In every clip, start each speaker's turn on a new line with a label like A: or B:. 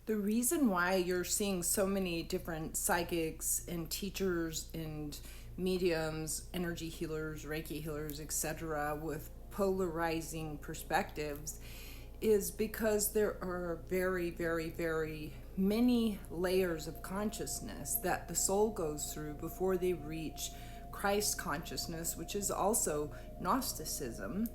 A: The reason why you're seeing so many different psychics and teachers and mediums, energy healers, Reiki healers, etc., with polarizing perspectives is because there are very, very, very many layers of consciousness that the soul goes through before they reach Christ consciousness, which is also Gnosticism.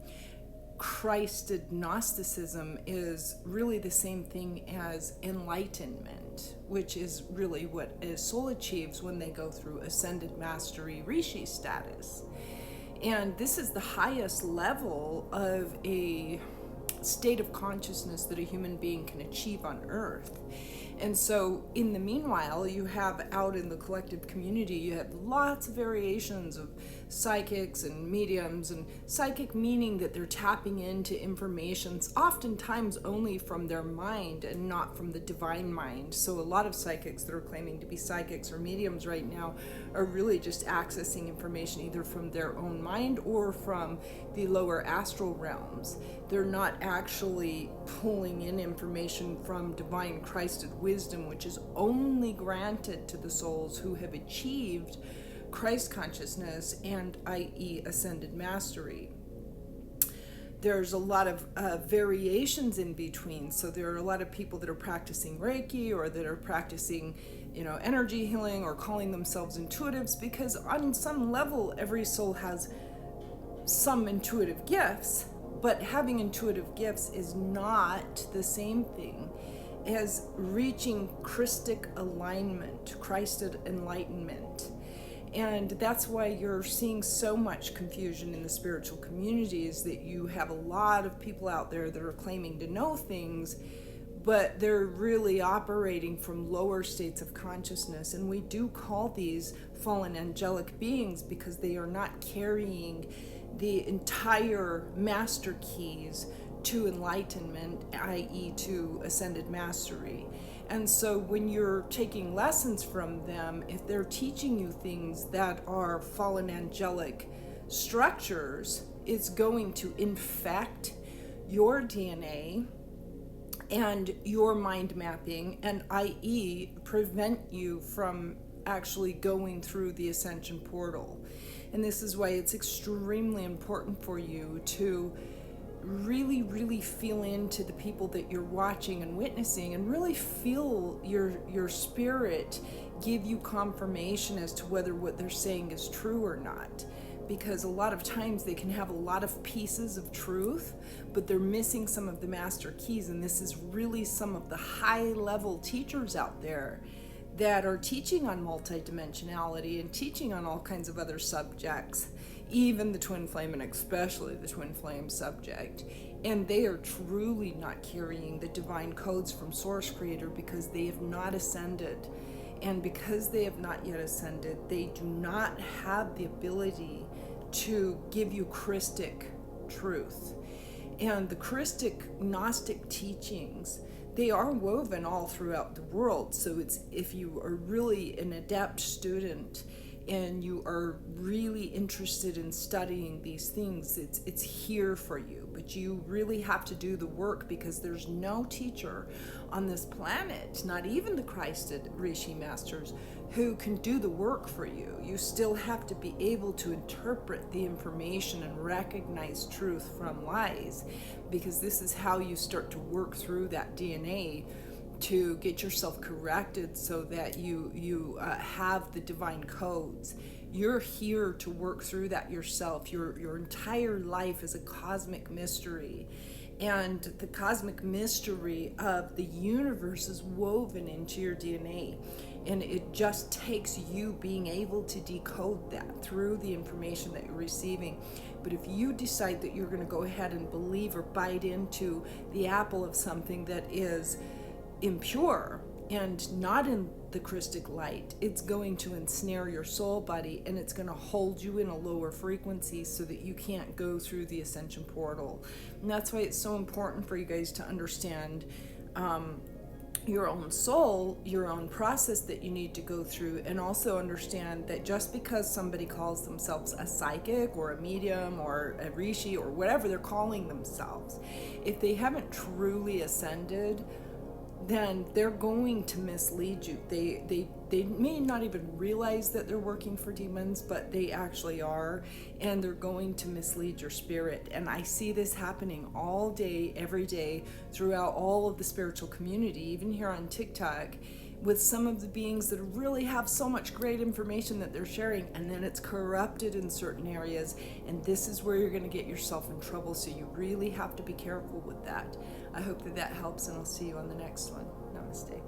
A: Christed Gnosticism is really the same thing as enlightenment, which is really what a soul achieves when they go through ascended mastery rishi status. And this is the highest level of a state of consciousness that a human being can achieve on earth. And so, in the meanwhile, you have out in the collective community, you have lots of variations of psychics and mediums, and psychic meaning that they're tapping into informations oftentimes only from their mind and not from the divine mind. So, a lot of psychics that are claiming to be psychics or mediums right now are really just accessing information either from their own mind or from the lower astral realms. They're not actually pulling in information from divine Christed wisdom, which is only granted to the souls who have achieved Christ consciousness and i.e. ascended mastery. There's a lot of variations in between. So there are a lot of people that are practicing Reiki or that are practicing, energy healing or calling themselves intuitives, because on some level, every soul has some intuitive gifts, but having intuitive gifts is not the same thing as reaching Christic alignment, Christed enlightenment. And that's why you're seeing so much confusion in the spiritual communities, that you have a lot of people out there that are claiming to know things, but they're really operating from lower states of consciousness. And we do call these fallen angelic beings because they are not carrying the entire master keys to enlightenment, i.e. to ascended mastery. And so when you're taking lessons from them, if they're teaching you things that are fallen angelic structures, it's going to infect your DNA and your mind mapping, and i.e. prevent you from actually going through the ascension portal. And this is why it's extremely important for you to really, really feel into the people that you're watching and witnessing, and really feel your spirit give you confirmation as to whether what they're saying is true or not. Because a lot of times they can have a lot of pieces of truth, but they're missing some of the master keys. And this is really some of the high level teachers out there that are teaching on multidimensionality and teaching on all kinds of other subjects, even the twin flame, and especially the twin flame subject. And they are truly not carrying the divine codes from Source Creator because they have not ascended. And because they have not yet ascended, they do not have the ability to give you Christic truth. And the Christic Gnostic teachings, they are woven all throughout the world. So it's, if you are really an adept student and you are really interested in studying these things, it's here for you. But you really have to do the work, because there's no teacher on this planet, not even the Christed Rishi Masters, who can do the work for you. You still have to be able to interpret the information and recognize truth from lies, because this is how you start to work through that DNA to get yourself corrected, so that you have the divine codes. You're here to work through that yourself. Your entire life is a cosmic mystery, and the cosmic mystery of the universe is woven into your DNA. And it just takes you being able to decode that through the information that you're receiving. But if you decide that you're going to go ahead and believe or bite into the apple of something that is impure and not in the Christic light, it's going to ensnare your soul body, and it's going to hold you in a lower frequency so that you can't go through the ascension portal. And that's why it's so important for you guys to understand your own soul, your own process that you need to go through, and also understand that just because somebody calls themselves a psychic or a medium or a rishi or whatever they're calling themselves, if they haven't truly ascended, then they're going to mislead you. They may not even realize that they're working for demons, but they actually are, and they're going to mislead your spirit. And I see this happening all day, every day, throughout all of the spiritual community, even here on TikTok, with some of the beings that really have so much great information that they're sharing, and then it's corrupted in certain areas, and this is where you're going to get yourself in trouble. So you really have to be careful with that. I hope that helps, and I'll see you on the next one. Namaste.